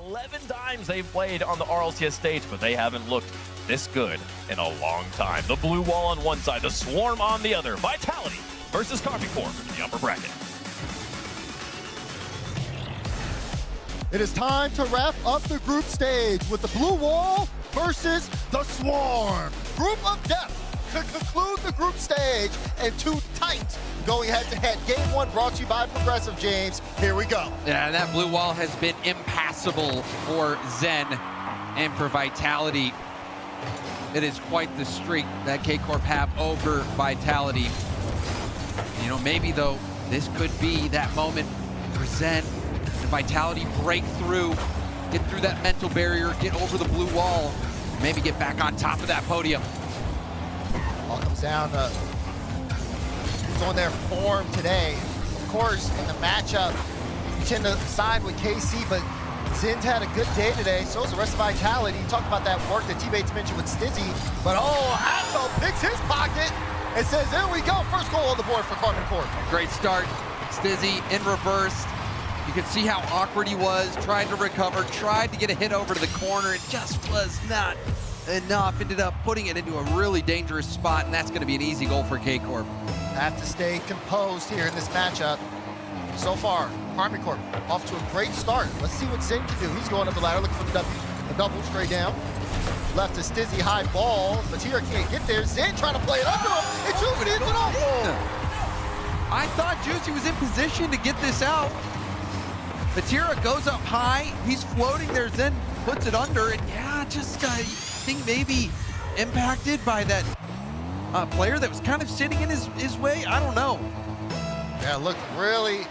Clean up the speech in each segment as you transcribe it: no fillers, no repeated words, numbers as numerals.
11 times they've played on the RLCS stage, but they haven't looked this good in a long time. The blue wall on one side, the swarm on the other. Vitality versus Karmine Corp in the upper bracket. It is time to wrap up the group stage with the blue wall versus the swarm. Group of death to conclude the group stage, and two tight going head-to-head. Game one brought to you by Progressive, James. Here we go. Yeah, that blue wall has been impassable for Zen and for Vitality. It is quite the streak that KCorp have over Vitality. You know, maybe though, this could be that moment for Zen and Vitality break through, get through that mental barrier, get over the blue wall, maybe get back on top of that podium. All comes down to who's on their form today. Of course, in the matchup, you tend to side with KC, but Zin's had a good day today, so is the rest of Vitality. You talked about that work that T-Bates mentioned with Stizzy, but Atto picks his pocket and says, there we go, first goal on the board for Karmine Corp. Great start, Stizzy in reverse. You can see how awkward he was, trying to recover, tried to get a hit over to the corner. It just was not enough, ended up putting it into a really dangerous spot, and that's gonna be an easy goal for KCorp. Have to stay composed here in this matchup. So far, Karmine Corp off to a great start. Let's see what Zen can do. He's going up the ladder, looking for the W, a double straight down. Left to Stizzy, high ball. Matira can't get there. Zen trying to play it under him. It's Juicy, it's an off. I thought Juicy was in position to get this out. Matira goes up high. He's floating there. Zen puts it under, and yeah, just I think maybe impacted by that player that was kind of sitting in his way. I don't know. Yeah, look, really,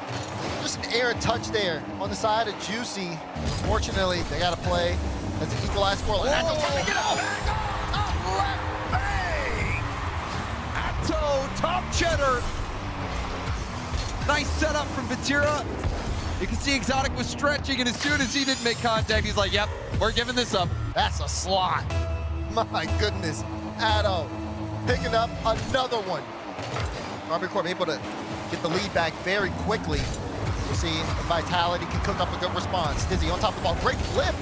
just an errant touch there on the side of Juicy. Fortunately, they got to play as an equalized score. And Atto trying to get it back up. Bang! Atto, top cheddar. Nice setup from Vatira. You can see Exotic was stretching, and as soon as he didn't make contact, he's like, yep, we're giving this up. That's a slot. My goodness. Atto picking up another one. Karmine Corp able to get the lead back very quickly. We'll see if Vitality can cook up a good response. Stizzy on top of the ball, great flip.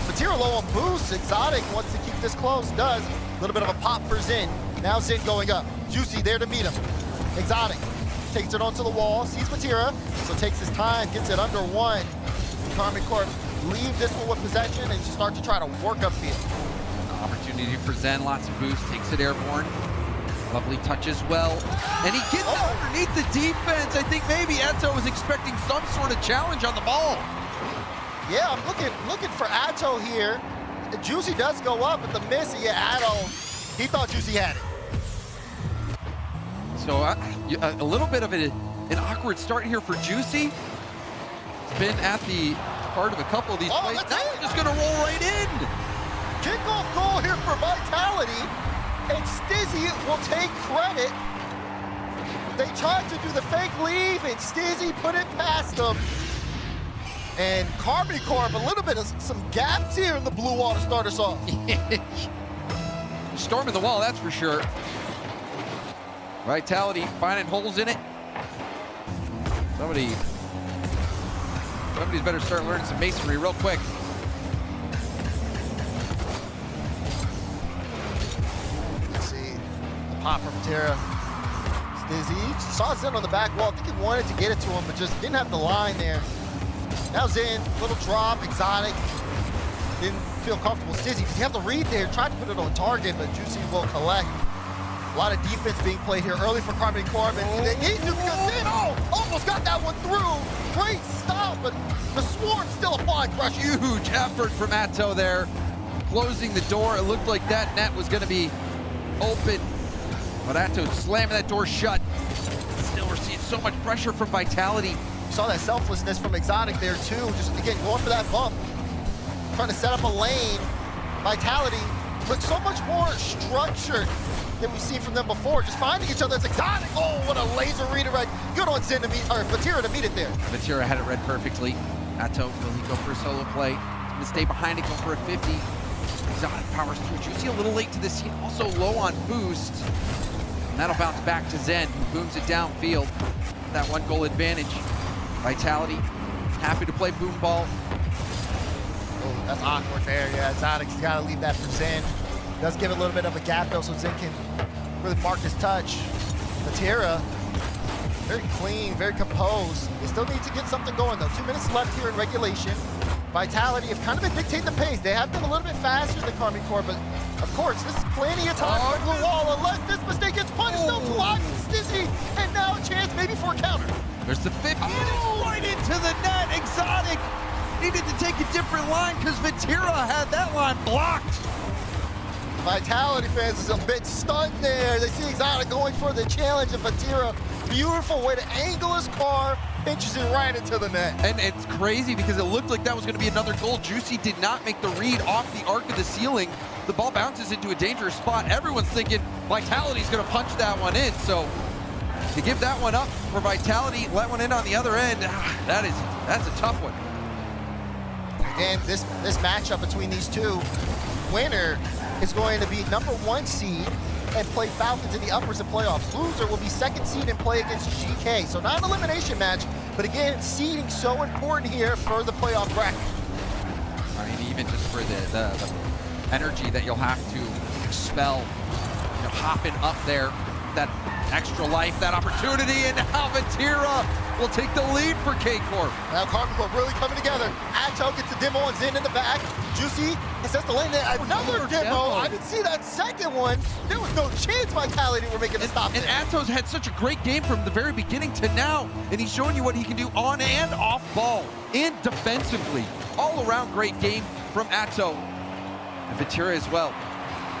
Matira low on boost. Exotic wants to keep this close, does. A little bit of a pop for Zen. Now Zen going up. Juicy there to meet him. Exotic takes it onto the wall, sees Matira, so takes his time, gets it under one. Karmine Corp leave this one with possession and start to try to work upfield. Opportunity for Zen, lots of boost, takes it airborne. Lovely touch as well. And he gets it underneath the defense. I think maybe Atto was expecting some sort of challenge on the ball. Yeah, I'm looking for Atto here. Juicy does go up, but the miss, yeah, Atto, he thought Juicy had it. So a little bit of an awkward start here for Juicy. It's been at the part of a couple of these plays. Now we're just gonna roll right in. Kickoff goal here for Vitality. And Stizzy will take credit. They tried to do the fake leave, and Stizzy put it past them. And Karmine Corp, a little bit of some gaps here in the blue wall to start us off. Storming the wall, that's for sure. Vitality finding holes in it. Somebody's better start learning some masonry real quick. Pop from Tara. Stizzy saw Zen on the back wall. I think he wanted to get it to him, but just didn't have the line there. Now Zen, little drop, Exotic. Didn't feel comfortable. Stizzy, does he have the read there? Tried to put it on target, but Juicy will collect. A lot of defense being played here early for Karmine Corp, and they need to because Zen almost got that one through. Great stop, but the swarm still applying pressure. Huge effort from Atto there, closing the door. It looked like that net was going to be open. But Atto slamming that door shut. Still, we're seeing so much pressure from Vitality. You saw that selflessness from Exotic there too. Just again, going for that bump. Trying to set up a lane. Vitality looks so much more structured than we've seen from them before. Just finding each other. It's Exotic. Oh, what a laser redirect. Good on Zen to meet, or Vatira to meet it there. Vatira had it read perfectly. Atto, will he go for a solo play? He's gonna stay behind it, go for a 50. Exotic powers through. Juicy a little late to the scene. Also low on boost. And that'll bounce back to Zen, who booms it downfield. That one goal advantage. Vitality, happy to play boom ball. Oh, That's awkward there. Yeah, Exotic's got to leave that for Zen. Does give a little bit of a gap though, so Zen can really mark his touch. Vatira, very clean, very composed. They still need to get something going though. 2 minutes left here in regulation. Vitality have kind of been dictating the pace. They have been a little bit faster than Karmine Corp, but of course, this is plenty of time for Blue Wall unless this mistake gets punished. No block, Stizzy, and now a chance maybe for a counter. There's the 50, and it's right into the net. Exotic needed to take a different line because Vatira had that line blocked. Vitality fans is a bit stunned there. They see Exotic going for the challenge, and Vatira, beautiful way to angle his car, pinches it right into the net. And it's crazy because it looked like that was going to be another goal. Juicy did not make the read off the arc of the ceiling. The ball bounces into a dangerous spot. Everyone's thinking Vitality's going to punch that one in. So to give that one up for Vitality, let one in on the other end, that's a tough one. Again, this matchup between these two, winner is going to be #1 seed and play Falcons in the uppers and playoffs. Loser will be 2nd seed and play against GK. So not an elimination match, but again, seeding so important here for the playoff bracket. I mean, even just for the energy that you'll have to expel, hopping up there, that extra life, that opportunity, and now Vatira will take the lead for KCorp. Now Karmine Corp really coming together. Atto gets the demo and Zen in the back. Juicy sets the lane there. Another demo. I didn't see that second one. There was no chance Vitality were making a stop there. And Atto's had such a great game from the very beginning to now, and he's showing you what he can do on and off ball, and defensively. All around great game from Atto. And Vatira as well.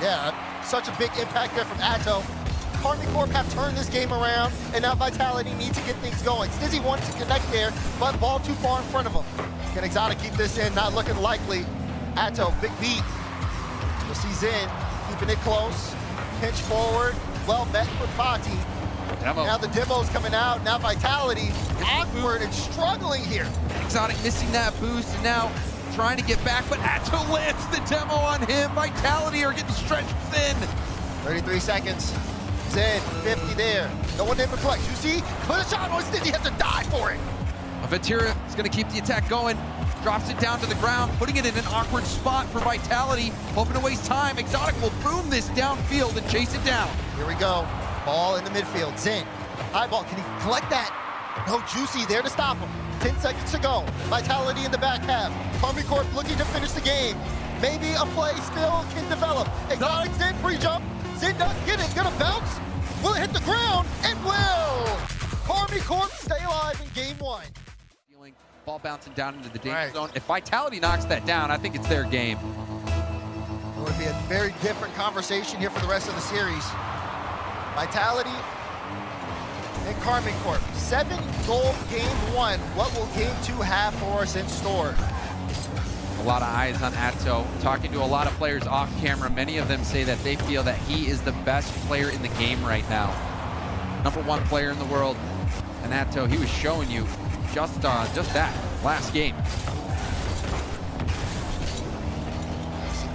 Yeah, such a big impact there from Atto. Karmine Corp have turned this game around, and now Vitality needs to get things going. Stizzy wants to connect there, but ball too far in front of him. Can Exotic keep this in? Not looking likely. Atto, big beat. We'll see Zen keeping it close. Pinch forward, well met for Pati. Now the demo's coming out. Now Vitality, awkward and struggling here. Exotic missing that boost, and now trying to get back, but Atto lands the demo on him. Vitality are getting stretched thin. 33 seconds. Zen, 50 there. No one able to collect. You see? Put a shot on Stizzy, has to die for it. Vatira is going to keep the attack going. Drops it down to the ground, putting it in an awkward spot for Vitality. Hoping to waste time. Exotic will boom this downfield and chase it down. Here we go. Ball in the midfield. Zen, high ball. Can he collect that? No, Juicy there to stop him. 10 seconds to go. Vitality in the back half. Karmine Corp looking to finish the game. Maybe a play still can develop. Exotic Zen pre-jump. Zen does get it. It's going to bounce. Will it hit the ground? It will! Karmine Corp stay alive in game 1. Ball bouncing down into the danger zone. If Vitality knocks that down, I think it's their game. It would be a very different conversation here for the rest of the series. Vitality and Karmine Corp. 7-goal game 1. What will game 2 have for us in store? A lot of eyes on Atto. Talking to a lot of players off camera, many of them say that they feel that he is the best player in the game right now. #1 player in the world. And Atto, he was showing you just that last game.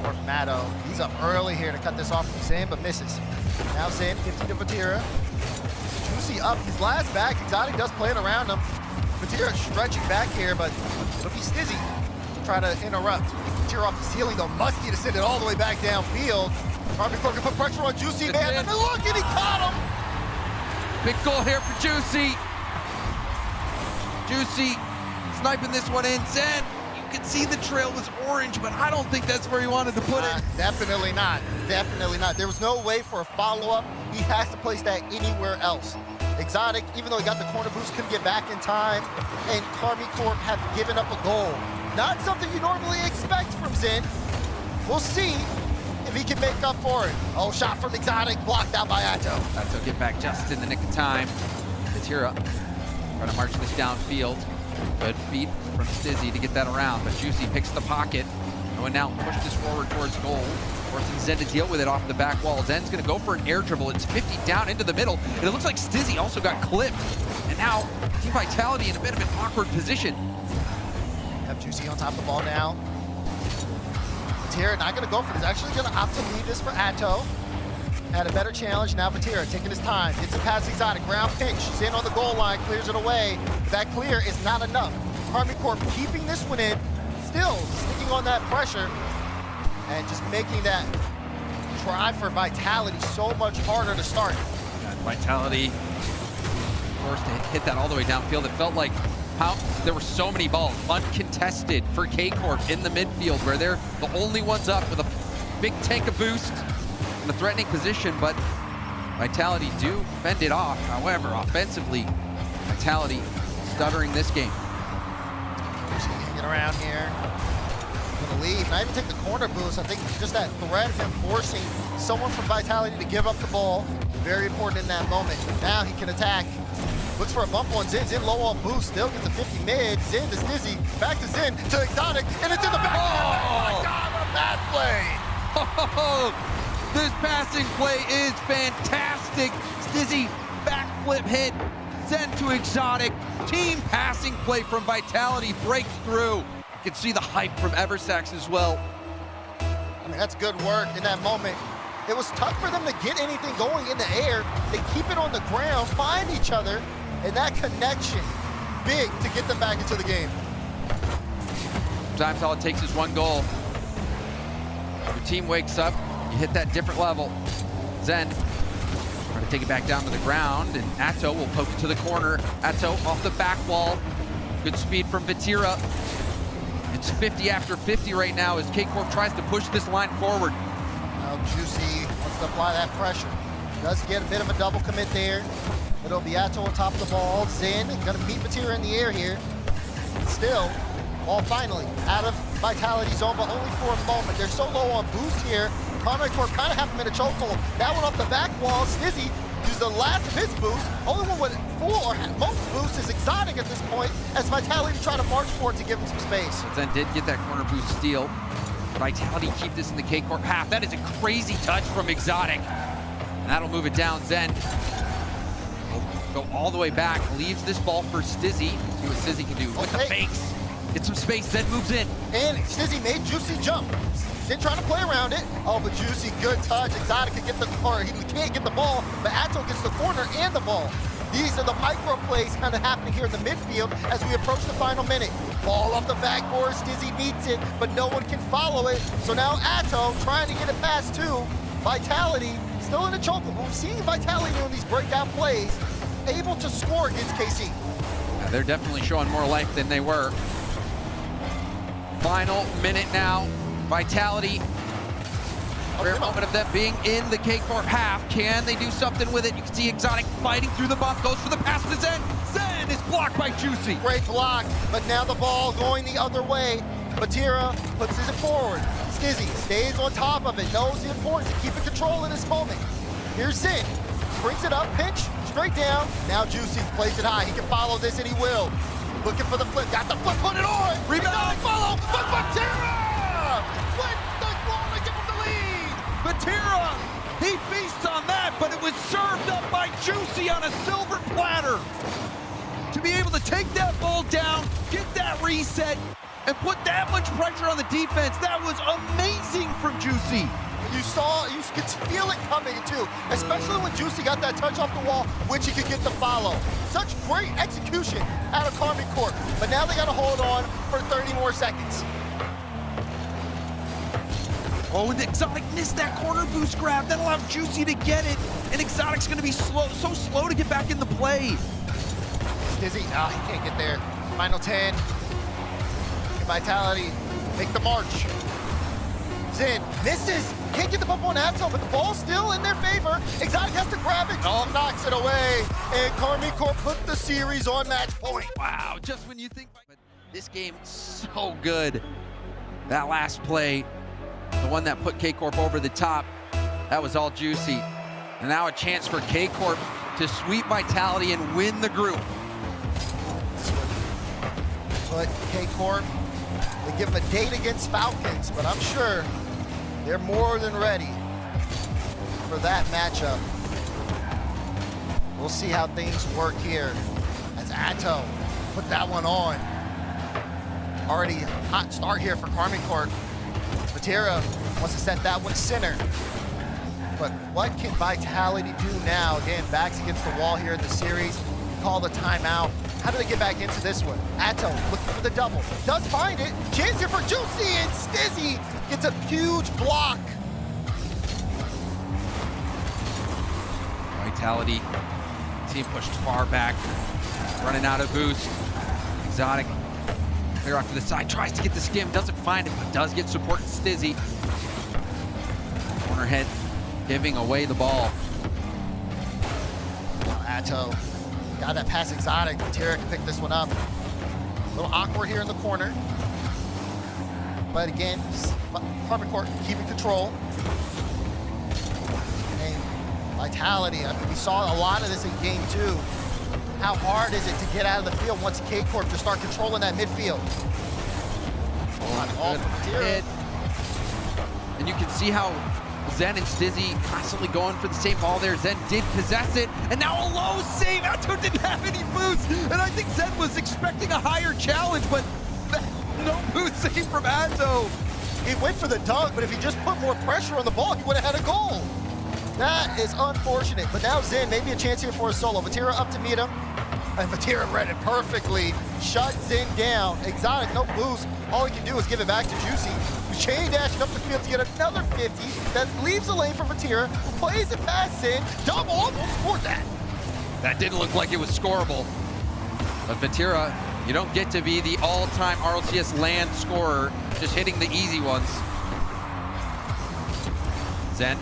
KCorp Matto, he's up early here to cut this off from Zen, but misses. Now Zen, 50 to Vatira. Juicy up, his last back. Exotic does play it around him. Vatira stretching back here, but it'll be Stizzy to try to interrupt. Vatira off the ceiling though, Muskie to send it all the way back downfield. Karmine Corp can put pressure on Juicy, man, and look, and he caught him! Big goal here for Juicy. Juicy sniping this one in. Zen, you can see the trail was orange, but I don't think that's where he wanted to put it. Definitely not. Definitely not. There was no way for a follow-up. He has to place that anywhere else. Exotic, even though he got the corner boost, couldn't get back in time. And Karmine Corp have given up a goal. Not something you normally expect from Zen. We'll see if he can make up for it. Oh, shot from Exotic, blocked out by Atto. Atto get back just in the nick of time. Vatira trying to march this downfield. Good feet from Stizzy to get that around, but Juicy picks the pocket. And will now push this forward towards goal. Forcing Zen to deal with it off the back wall. Zen's gonna go for an air dribble. It's 50 down into the middle. And it looks like Stizzy also got clipped. And now Team Vitality in a bit of an awkward position. Have Juicy on top of the ball now. Vatira not gonna go for this. Actually gonna opt to leave this for Atto. Had a better challenge. Now Vatira taking his time. Gets it past Exotic. Ground pinch. Zen on the goal line. Clears it away. But that clear is not enough. Karmine Corp keeping this one in. still sticking on that pressure and just making that try for Vitality so much harder to start. Yeah, Vitality forced to hit that all the way downfield. It felt like there were so many balls uncontested for KCorp in the midfield, where they're the only ones up with a big tank of boost in a threatening position, but Vitality do fend it off. However, offensively, Vitality stuttering this game. Hanging around here. Gonna leave, not even take the corner boost. I think just that threat of him forcing someone from Vitality to give up the ball, very important in that moment. Now he can attack. Looks for a bump on Zen. Zen low on boost, still gets a 50 mid. Zen to Stizzy, back to Zen, to Exotic, and it's in the back. Oh my God, what a bad play. Oh, this passing play is fantastic. Stizzy, backflip hit, Zen to Exotic. Team passing play from Vitality breaks through. You can see the hype from Eversax as well. I mean, that's good work in that moment. It was tough for them to get anything going in the air. They keep it on the ground, find each other, and that connection, big to get them back into the game. Sometimes all it takes is one goal. Your team wakes up, you hit that different level. Zen trying to take it back down to the ground, and Atto will poke it to the corner. Atto off the back wall. Good speed from Vatira. It's 50 after 50 right now as KCorp tries to push this line forward. Now Juicy wants to apply that pressure. Does get a bit of a double commit there. It'll be Atto on top of the ball. Zen gonna meet Vatira in the air here. Still, ball finally out of Vitality zone, but only for a moment. They're so low on boost here. Karmine Corp kind of have him in a chokehold. That one off the back wall. Stizzy used the last of his boost. Only one with full or most boost is Exotic at this point, as Vitality try to march forward to give him some space. Zen did get that corner boost steal. Vitality keep this in the KCorp half. That is a crazy touch from Exotic. And that'll move it down. Zen will go all the way back, leaves this ball for Stizzy. See what Stizzy can do with the fakes. Get some space, Zen moves in. And Stizzy made Juicy jump. Zen trying to play around it. Oh, but Juicy, good touch. Exotic can get the, or he can't get the ball, but Atto gets the corner and the ball. These are the micro plays kind of happening here in the midfield as we approach the final minute. Ball off the backboard, Stizzy beats it, but no one can follow it. So now Atto trying to get it past two. Vitality still in the chokehold. We've seen Vitality doing these breakout plays, able to score against KC. Yeah, they're definitely showing more life than they were. Final minute now. Vitality. Rare moment of them being in the KCorp half. Can they do something with it? You can see Exotic fighting through the bump, goes for the pass to Zen. Zen is blocked by Juicy. Great block, but now the ball going the other way. Vatira puts it forward. Stizzy stays on top of it, knows the importance of keeping control in this moment. Here's Zen, brings it up, pinch, straight down. Now Juicy plays it high. He can follow this and he will. Looking for the flip, got the flip, put it on. Rebound, follow, but Vatira! Flip the ball to give him the lead. Vatira, he feasts on that, but it was served up by Juicy on a silver platter. To be able to take that ball down, get that reset, and put that much pressure on the defense, that was amazing from Juicy. You could feel it coming too, especially when Juicy got that touch off the wall, which he could get the follow. Such great execution out of Karmine Corp, but now they gotta hold on for 30 more seconds. Oh, and Exotic missed that corner boost grab. That allowed Juicy to get it, and Exotic's gonna be so slow to get back in the play. Stizzy, he can't get there. Final 10. Vitality, make the march. Zen misses, can't get the bump on Atto, but the ball's still in their favor. Exotic has to grab it, knocks it away, and Karmine Corp put the series on match point. Wow, just when you think, but this game so good. That last play, the one that put KCorp over the top, that was all Juicy. And now a chance for KCorp to sweep Vitality and win the group. But KCorp, they give them a date against Falcons, but I'm sure they're more than ready for that matchup. We'll see how things work here as Atto put that one on. Already hot start here for Karmine Corp. Vatira wants to set that one center. But what can Vitality do now? Again, backs against the wall here in the series. Call the timeout. How do they get back into this one? Atto looking for the double. Does find it. Chance here for Juicy, and Stizzy gets a huge block. Vitality, team pushed far back, running out of boost. Exotic, clear off to the side, tries to get the skim, doesn't find it, but does get support in Stizzy. Corner head, giving away the ball. Atto got that pass Exotic. Tara can pick this one up. A little awkward here in the corner. But again, Karmine Corp keeping control. And Vitality, I mean, we saw a lot of this in game 2. How hard is it to get out of the field once KCorp just start controlling that midfield? All from Tara. And you can see how Zen and Stizzy constantly going for the same ball there. Zen did possess it, and now a low save. Atto didn't have any boost, and I think Zen was expecting a higher challenge, but no boost save from Atto. He went for the dunk, but if he just put more pressure on the ball, he would have had a goal. That is unfortunate, but now Zen, maybe a chance here for a solo. Vatira up to meet him, and Vatira read it perfectly. Shut Zen down. Exotic, no boost. All he can do is give it back to Juicy. Chain dashing up the field to get another 50. That leaves the lane for Vatira, who plays it past Zen. Double almost scored that. That didn't look like it was scoreable. But Vatira, you don't get to be the all-time RLCS land scorer, just hitting the easy ones. Zen,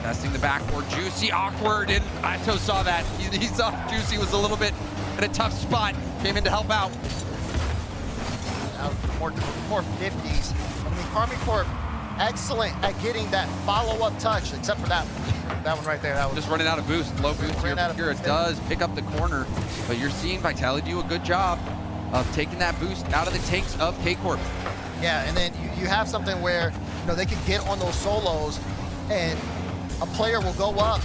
testing the backboard. Juicy, awkward, and Atto saw that. He saw Juicy was a little bit in a tough spot. Came in to help out. Now more 50s. I mean, Karmine Corp, excellent at getting that follow-up touch, except for that one right there. That was just running out of boost, low boost here. Vatira does pick up the corner, but you're seeing Vitality do a good job of taking that boost out of the tanks of KCorp. Yeah, and then you have something where, you know, they can get on those solos, and a player will go up,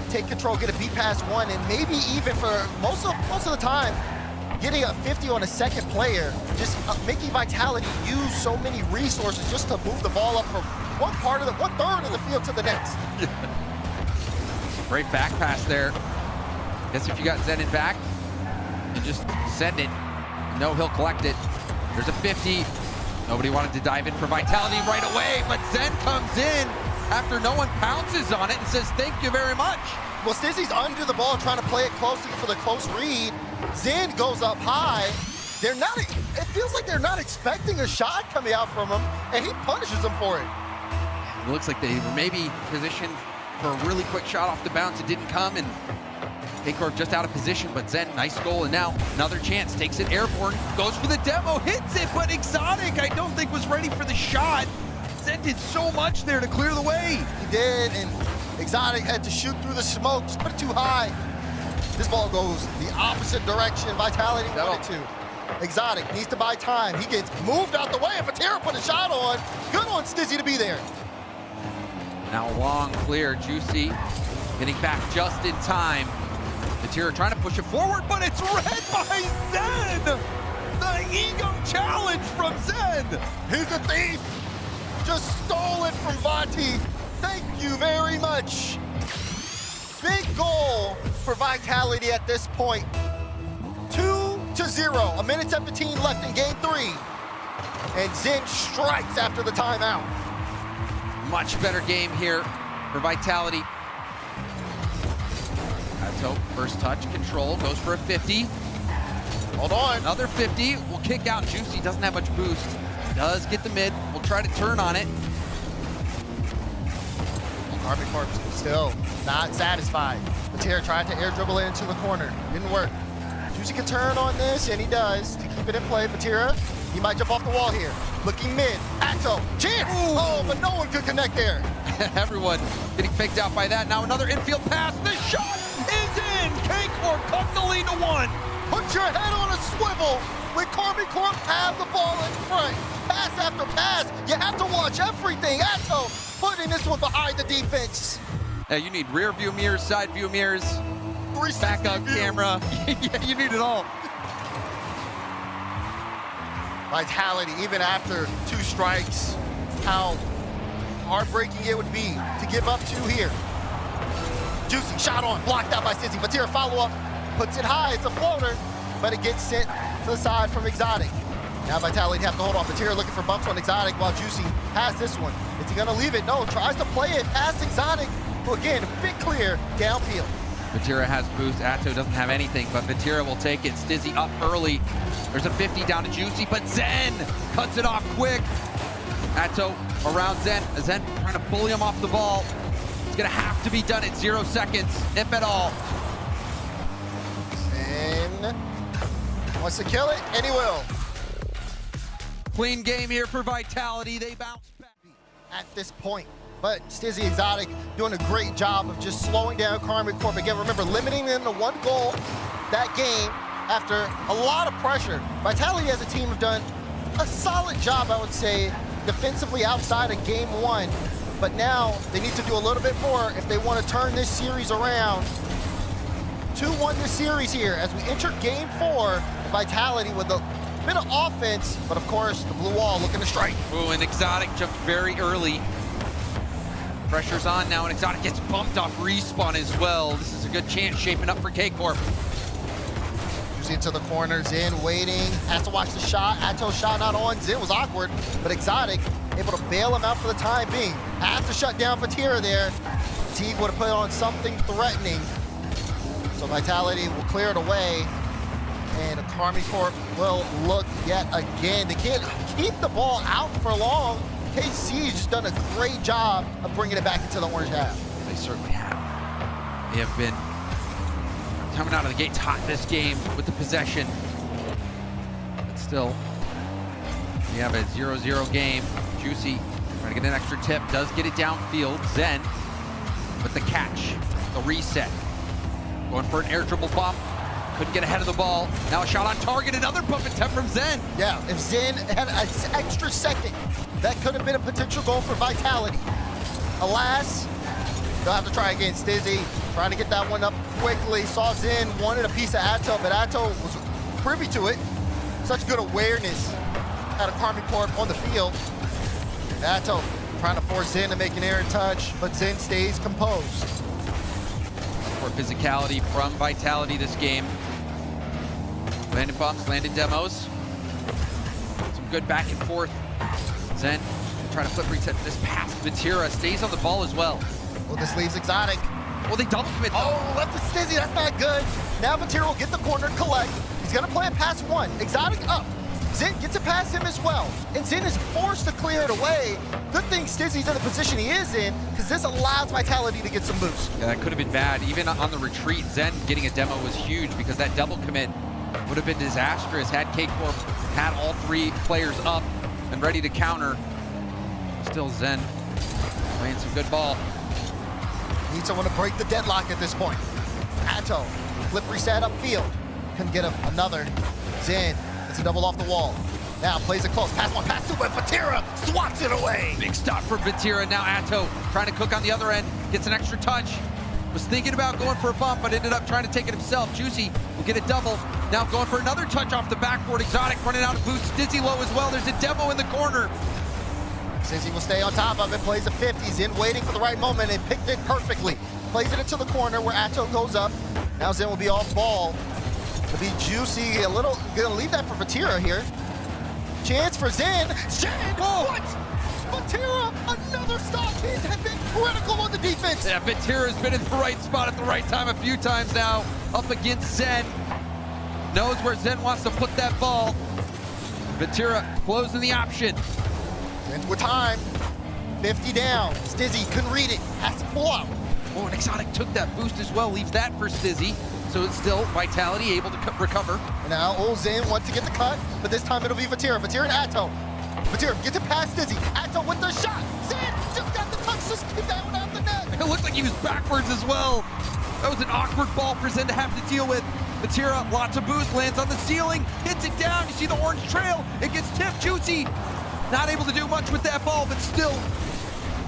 take control, get a beat past one, and maybe even for most of the time, getting a 50 on a second player, just making Vitality use so many resources just to move the ball up from one third of the field to the next. Great back pass there. Guess if you got Zen in back, you just send it. No, he'll collect it. There's a 50. Nobody wanted to dive in for Vitality right away, but Zen comes in after no one pounces on it and says, thank you very much. Well, Stizzy's under the ball trying to play it closely for the close read. Zen goes up high. It feels like they're not expecting a shot coming out from him, and he punishes them for it. It looks like they were maybe positioned for a really quick shot off the bounce. It didn't come, and KCorp just out of position, but Zen, nice goal, and now another chance, takes it airborne, goes for the demo, hits it, but Exotic, I don't think was ready for the shot. Zen did so much there to clear the way. He did, and Exotic had to shoot through the smoke, just put it too high. This ball goes the opposite direction Vitality wanted to. Exotic needs to buy time. He gets moved out the way, and Vatira put a shot on. Good on Stizzy to be there. Now long clear, Juicy getting back just in time. Vatira trying to push it forward, but it's read by Zen! The ego challenge from Zen! He's a thief! Just stole it from Vati. Thank you very much. Big goal for Vitality at this point. 2-0, a minute 17 left in game 3. And Zen strikes after the timeout. Much better game here for Vitality. Atto, first touch, control, goes for a 50. Hold on. Another 50, will kick out. Juicy doesn't have much boost. Does get the mid, will try to turn on it. Karmine Corp still not satisfied. Vatira tried to air dribble it into the corner. Didn't work. Juicy can turn on this, and he does to keep it in play. Vatira, he might jump off the wall here. Looking mid. Atto, chance! Ooh. Oh, but no one could connect there. Everyone getting faked out by that. Now another infield pass. The shot is in! KCorp cut the lead to 1. Put your head on a swivel when Karmine Corp have the ball in front. Pass after pass. You have to watch everything. Atto putting this one behind the defense. Yeah, you need rear view mirrors, side view mirrors, backup camera. Yeah, you need it all. Vitality, even after 2 strikes, how heartbreaking it would be to give up 2 here. Juicy, shot on, blocked out by Stizzy. Vatira follow up, puts it high, it's a floater. but it gets sent to the side from Exotic. Now Vitality have to hold off. Batira looking for bumps on Exotic while Juicy has this one. Is he gonna leave it? No, tries to play it past Exotic, who again, a bit clear downfield. Batira has boost, Atto doesn't have anything, but Batira will take it. Stizzy up early. There's a 50 down to Juicy, but Zen cuts it off quick. Atto around Zen. Zen trying to bully him off the ball. It's gonna have to be done at 0 seconds, if at all. Zen wants to kill it, and he will. Clean game here for Vitality. They bounce back. At this point, but Stizzy Exotic doing a great job of just slowing down Karmine Corp. Again, remember, limiting them to 1 goal that game after a lot of pressure. Vitality as a team have done a solid job, I would say, defensively outside of game 1. But now they need to do a little bit more if they want to turn this series around. 2-1 this series here as we enter game 4. Vitality with a bit of offense, but of course, the blue wall looking to strike. Ooh, and Exotic jumped very early. Pressure's on now, and Exotic gets bumped off respawn as well. This is a good chance shaping up for KCorp. Juicy into the corner, Zen waiting, has to watch the shot. Atto's shot not on, Zen was awkward, but Exotic able to bail him out for the time being. Has to shut down Fatira there. Teague would have put on something threatening. So Vitality will clear it away. And Karmine Corp will look yet again. They can't keep the ball out for long. KC's just done a great job of bringing it back into the orange half. They certainly have. They have been coming out of the gates hot this game with the possession. But still, we have a 0-0 game. Juicy trying to get an extra tip, does get it downfield. Zen with the catch, the reset. Going for an air dribble bump. Couldn't get ahead of the ball. Now a shot on target, another bump attempt from Zen. Yeah, if Zen had an extra second, that could have been a potential goal for Vitality. Alas, they'll have to try again. Stizzy trying to get that one up quickly. Saw Zen, wanted a piece of Atto, but Atto was privy to it. Such good awareness out of Karmine Corp on the field. Atto trying to force Zen to make an air touch, but Zen stays composed. For physicality from Vitality this game. Landed bumps, landed demos. Some good back and forth. Zen trying to flip reset this pass. Batira stays on the ball as well. Well, this leaves Exotic. Well, they double commit though. Oh, left to Stizzy, that's not good. Now Batira will get the corner, collect. He's gonna play it past 1. Exotic up. Zen gets it past him as well. And Zen is forced to clear it away. Good thing Stizzy's in the position he is in, because this allows Vitality to get some boost. Yeah, that could have been bad. Even on the retreat, Zen getting a demo was huge because that double commit would have been disastrous had KCorp had all 3 players up and ready to counter. Still Zen playing some good ball. Need someone to break the deadlock at this point. Atto, flip reset upfield. Couldn't get him another. Zen, it's a double off the wall. Now plays it close, pass 1, pass 2, but Batira swats it away. Big stop for Batira. Now Atto trying to cook on the other end, gets an extra touch. Was thinking about going for a bump, but ended up trying to take it himself. Juicy will get a double. Now going for another touch off the backboard. Exotic running out of boost. Stizzy low as well. There's a demo in the corner. Stizzy will stay on top of it, plays a 50s in, waiting for the right moment, and picked it perfectly. Plays it into the corner where Atto goes up. Now Zen will be off ball. It'll be Juicy, a little, gonna leave that for Batira here. Chance for Zen. Zen, what? Batira, another stop. He's been critical on the defense. Yeah, Batira's been in the right spot at the right time a few times now. Up against Zen. Knows where Zen wants to put that ball. Batira closing the option. Zen's with time. 50 down. Stizzy couldn't read it. Has to pull out. Oh, and Exotic took that boost as well. Leaves that for Stizzy. So it's still Vitality able to recover. And now old Zen wants to get the cut, but this time it'll be Batira. Batira and Atto. Batira gets it past Stizzy. Atto with the shot. Zen just got the touch. Just keep that one out the net. It looked like he was backwards as well. That was an awkward ball for Zen to have to deal with. Batira, lots of boost, lands on the ceiling, hits it down. You see the orange trail. It gets tipped. Juicy not able to do much with that ball, but still,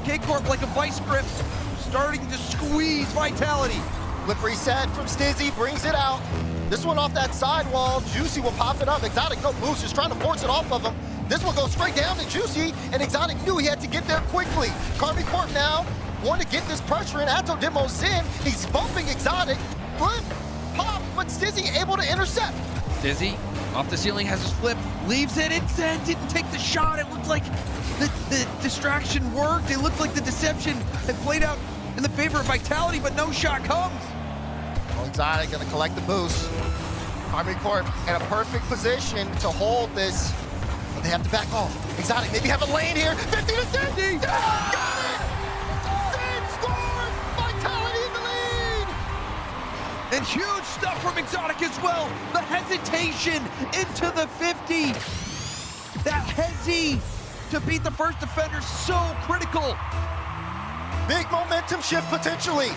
KCorp like a vice grip, starting to squeeze Vitality. Flip reset from Stizzy, brings it out. This one off that sidewall. Juicy will pop it up. Exotic no boost, just trying to force it off of him. This one goes straight down to Juicy, and Exotic knew he had to get there quickly. Karmine Corp now want to get this pressure in. Atto demos in. He's bumping Exotic. Flip, pop, but Stizzy able to intercept. Dizzy, off the ceiling, has his flip, leaves it, and Zen didn't take the shot. It looked like the distraction worked. It looked like the deception had played out in the favor of Vitality, but no shot comes. Well, Exotic gonna collect the boost. Karmine Corp in a perfect position to hold this, but they have to back off. Exotic maybe have a lane here. 50 to 50. Got it! Zen scores! Vitality in the lead! And huge stuff from Exotic as well. The hesitation into the 50. That hezzy to beat the first defender, so critical. Big momentum shift potentially.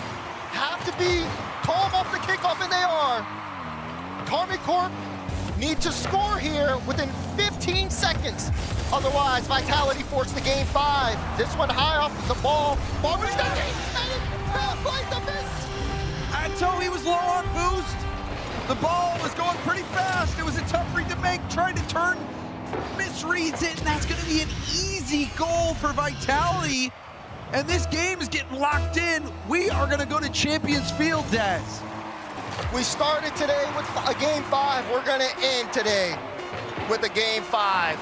Have to be calm off the kickoff, and they are. Karmine Corp need to score here within 15 seconds. Otherwise, Vitality forced the game 5. This one high off the ball. Ball was stuck in, and it like the miss. Atto, he was low on boost. The ball was going pretty fast. It was a tough read to make, trying to turn, misreads it, and that's gonna be an easy goal for Vitality. And this game is getting locked in. We are gonna go to Champions Field, Daz. We started today with a game 5. We're gonna end today with a game 5.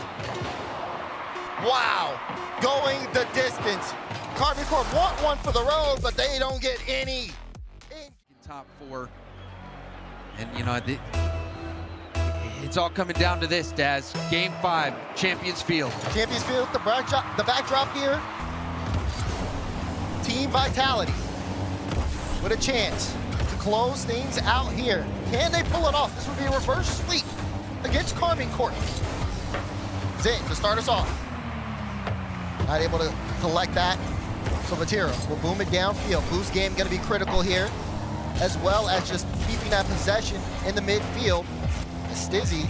Wow, going the distance. Karmine Corp want one for the road, but they don't get any. Top 4. And you know, it's all coming down to this, Daz. Game 5, Champions Field. Champions Field, the backdrop here. Team Vitality with a chance to close things out here. Can they pull it off? This would be a reverse sweep against Karmine Corp. Zen to start us off. Not able to collect that. So Vatira will boom it downfield. Boost game gonna be critical here, as well as just keeping that possession in the midfield. Stizzy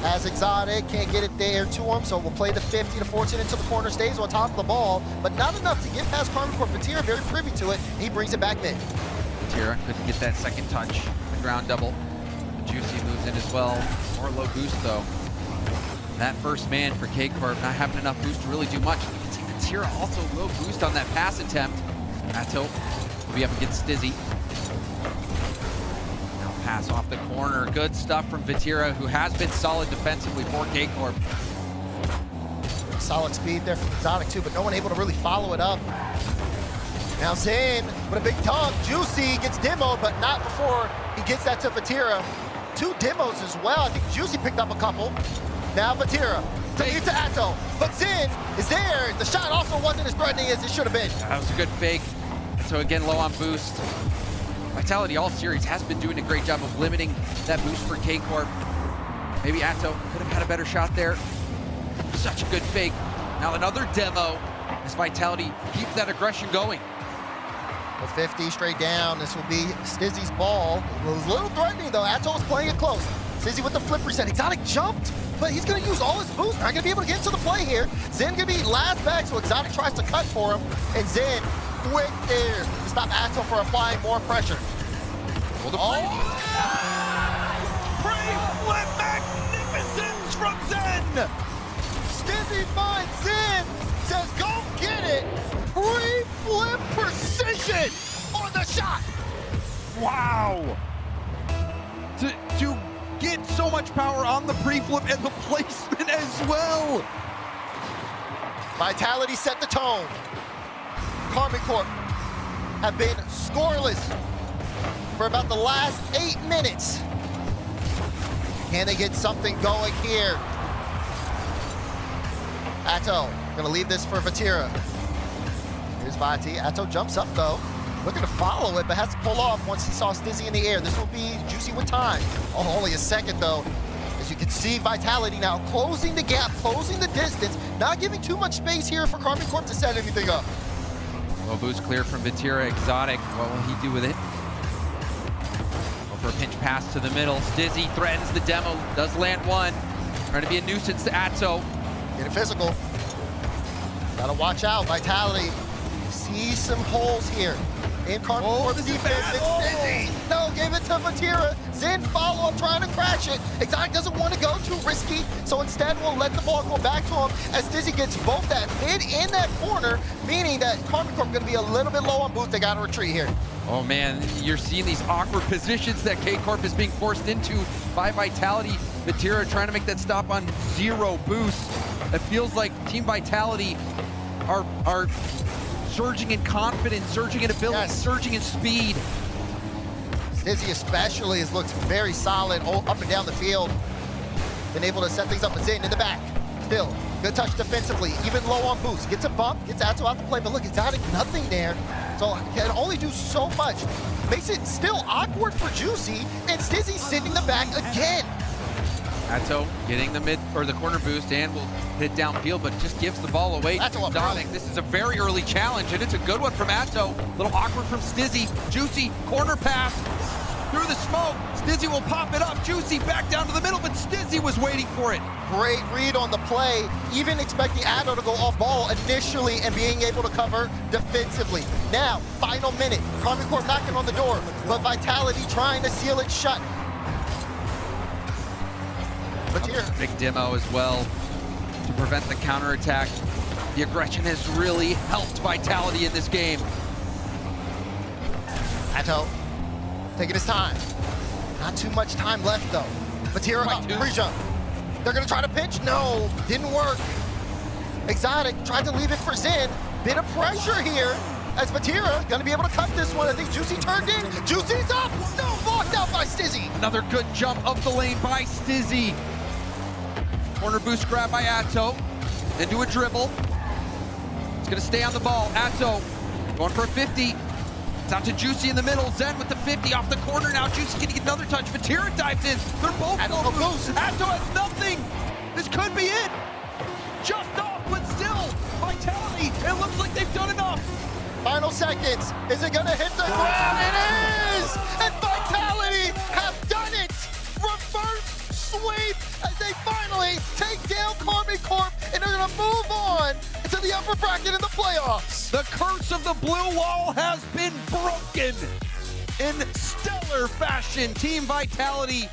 has Exotic, can't get it there to him, so we'll play the 50 to force it into the corner, stays on top of the ball, but not enough to get past Karmine Corp. Vatira very privy to it, he brings it back mid. Vatira couldn't get that second touch, the ground double. Juicy moves in as well, more low boost though. That first man for KCorp not having enough boost to really do much. You can see Vatira also low boost on that pass attempt. Atto will be up against Stizzy. Pass off the corner. Good stuff from Vatira, who has been solid defensively for KCorp. Solid speed there from Exotic too, but no one able to really follow it up. Now Zen with a big dunk. Juicy gets demoed, but not before he gets that to Vatira. 2 demos as well. I think Juicy picked up a couple. Now Vatira to lead to Atto, but Zen is there. The shot also wasn't as threatening as it should have been. That was a good fake. So again, low on boost. Vitality all series has been doing a great job of limiting that boost for KCorp. Maybe Atto could have had a better shot there. Such a good fake. Now another demo as Vitality keeps that aggression going. The 50 straight down. This will be Stizzy's ball. It was a little threatening though. Atto was playing it close. Stizzy with the flip reset. Exotic jumped, but he's gonna use all his boost. Not gonna be able to get into the play here. Zen gonna be last back, so Exotic tries to cut for him, and Zen quick there to stop Atto for applying more pressure. Well, the pre-flip magnificence from Zen! Stizzy finds Zen, says go get it! Pre-flip precision on the shot! Wow! To get so much power on the pre-flip and the placement as well! Vitality set the tone. Karmine Corp have been scoreless for about the last 8 minutes. Can they get something going here? Atto gonna leave this for Vatira. Here's Vati. Atto jumps up though, looking to follow it, but has to pull off once he saw Stizzy in the air. This will be Juicy with time. Oh, only a second though. As you can see, Vitality now closing the gap, closing the distance, not giving too much space here for Karmine Corp to set anything up. Low boost clear from Vatira. Exotic, what will he do with it? Go for a pinch pass to the middle. Stizzy threatens the demo, does land one. Trying to be a nuisance to Atto. Get it physical. Gotta watch out, Vitality. See some holes here. In Karmine Corp's defense, it's Stizzy. No, gave it to Vatira. Zen follow up, trying to crash it. Exotic doesn't want to go too risky, so instead we'll let the ball go back to him as Stizzy gets both that mid and that corner, meaning that Karmine Corp gonna be a little bit low on boost. They gotta retreat here. Oh man, you're seeing these awkward positions that KCorp is being forced into by Vitality. Vatira trying to make that stop on 0 boost. It feels like Team Vitality are surging in confidence, surging in ability, surging in speed. Stizzy especially has looked very solid up and down the field. Been able to set things up. It's in the back. Still, good touch defensively, even low on boost. Gets a bump, gets Atto out the play, but look, exotic, nothing there. So can only do so much. Makes it still awkward for Juicy, and Stizzy sitting in the back again. Atto getting the mid or the corner boost and will hit downfield, but just gives the ball away to Exotic. This is a very early challenge, and it's a good one from Atto. A little awkward from Stizzy. Juicy, corner pass through the smoke. Stizzy will pop it up. Juicy back down to the middle, but Stizzy was waiting for it. Great read on the play, even expecting Atto to go off ball initially and being able to cover defensively. Now, final minute, Karmine Corp knocking on the door, but Vitality trying to seal it shut. But here, big demo as well to prevent the counterattack. The aggression has really helped Vitality in this game. Atto taking his time. Not too much time left though. Vatira up, pre-jump. They're gonna try to pitch. No, didn't work. Exotic tried to leave it for Zen. Bit of pressure here as Vatira gonna be able to cut this one. I think Juicy turned in. Juicy's up. No, blocked out by Stizzy. Another good jump up the lane by Stizzy. Corner boost grab by Atto. Into a dribble. It's gonna stay on the ball. Atto going for a 50. It's out to Juicy in the middle. Zen with the 50 off the corner now. Juicy can get another touch. Vatira dives in. They're both low boost. Atto has nothing. This could be it. Just off, but still, Vitality. It looks like they've done enough. Final seconds. Is it gonna hit the ground? It is! And Vitality have done it! Reverse sweep as they finally take down Karmine Corp, and they're gonna move on to the upper bracket in the playoffs. The curse of the blue wall has been broken in stellar fashion. Team Vitality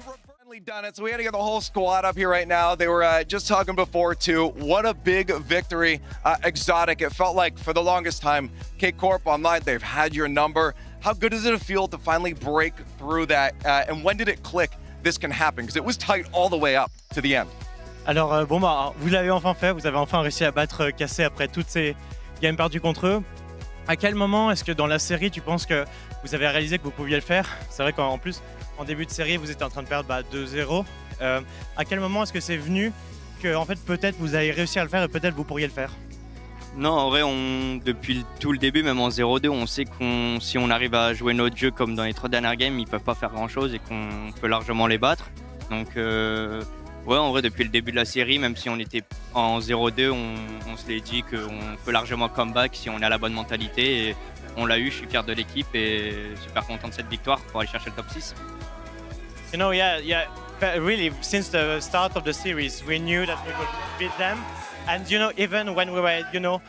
finally done it, so we had to get the whole squad up here right now. They were just talking before too. What a big victory. Exotic, it felt like for the longest time, KCorp online, they've had your number. How good does it feel to finally break through that? And when did it click this can happen? Because it was tight all the way up to the end. Alors bon bah vous l'avez enfin fait, vous avez enfin réussi à battre KC après toutes ces games perdues contre eux. À quel moment est-ce que dans la série tu penses que vous avez réalisé que vous pouviez le faire? C'est vrai qu'en plus en début de série vous étiez en train de perdre 2-0. À quel moment est-ce que c'est venu que en fait peut-être vous avez réussi à le faire et peut-être vous pourriez le faire? Non, en vrai, depuis tout le début, même en 0-2, on sait que si on arrive à jouer notre jeu comme dans les 3 dernières games, ils peuvent pas faire grand-chose et qu'on peut largement les battre. Donc ouais, en vrai, depuis le début de la série, même si on était en 0-2, on se l'est dit qu'on peut largement comeback si on a la bonne mentalité. Et on l'a eu, je suis fier de l'équipe et super content de cette victoire pour aller chercher le top 6. You know, yeah, really, since the start of the series, we knew that we could beat them. And you know, even when we were, you know,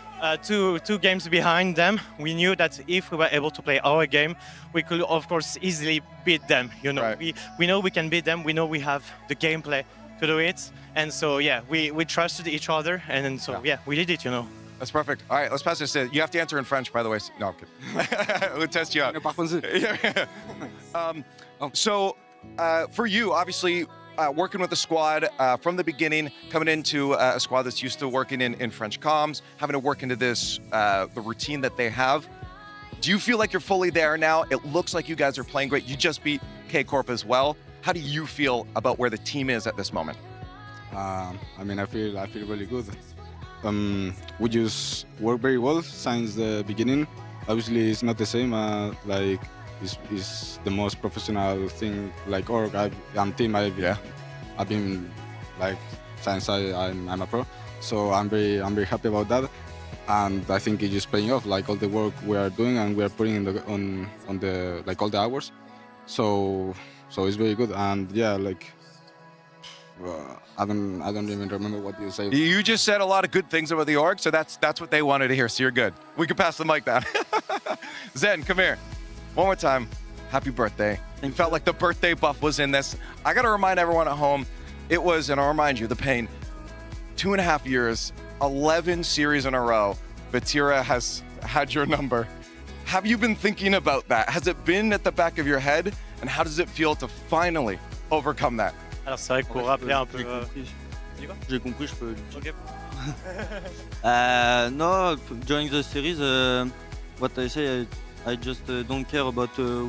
two games behind them, we knew that if we were able to play our game, we could, of course, easily beat them. You know, right. we know we can beat them. We know we have the gameplay to do it. And so, yeah, we trusted each other. And so, yeah, we did it, you know. That's perfect. All right, let's pass this. You have to answer in French, by the way. No, I'm kidding. We'll test you out. So, for you, obviously, working with the squad from the beginning, coming into a squad that's used to working in French comms, having to work into this, the routine that they have. Do you feel like you're fully there now? It looks like you guys are playing great. You just beat KCorp as well. How do you feel about where the team is at this moment? I mean, I feel really good. We just work very well since the beginning. Obviously, it's not the same. Like it's the most professional thing. Like org and team I've been like since I'm a pro. So I'm very happy about that. And I think it's just paying off. Like all the work we are doing and we are putting in on the like all the hours. So it's very good. And yeah, like. I don't even remember what you said. You just said a lot of good things about the org, so that's what they wanted to hear, so you're good. We can pass the mic down. Zen, come here. One more time. Happy birthday. You felt like the birthday buff was in this. I got to remind everyone at home, it was, and I'll remind you, the pain, 2.5 years, 11 series in a row. Vatira has had your number. Have you been thinking about that? Has it been at the back of your head? And how does it feel to finally overcome that? Alors c'est vrai que pour rappeler un peu... J'ai compris, je peux. Ok. No, during the series, what I say, I just don't care about who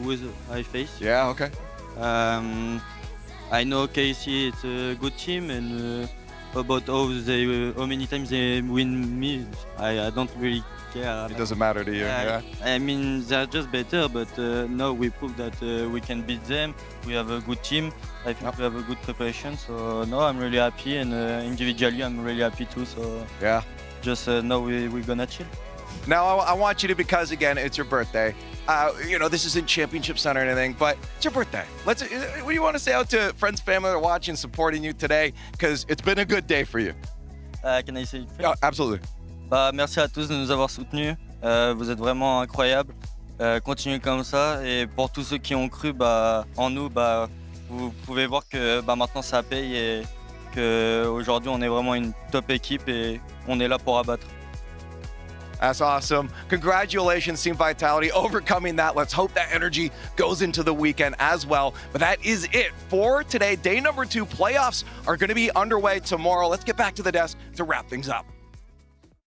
I face. Yeah, okay. I know KC it's a good team, and about how many times they win me, I don't really care. It doesn't matter to you. Yeah. I mean, they're just better, but now we prove that we can beat them. We have a good team. I think we have a good preparation. So no, I'm really happy, and individually, I'm really happy too. So Yeah. just now we're gonna chill. Now, I want you to, because again, it's your birthday. You know, this isn't Championship Center or anything, but it's your birthday. What do you want to say out to friends, family that are watching, supporting you today? Because it's been a good day for you. Can I say it first? Oh, absolutely. Bah, merci à tous de nous avoir soutenus. Vous êtes vraiment incroyables. Continuez comme ça. Et pour tous ceux qui ont cru en nous, vous pouvez voir que maintenant ça paye et qu'aujourd'hui on est vraiment une top équipe et on est là pour abattre. That's awesome. Congratulations, Team Vitality, overcoming that. Let's hope that energy goes into the weekend as well. But that is it for today. Day number 2. Playoffs are going to be underway tomorrow. Let's get back to the desk to wrap things up.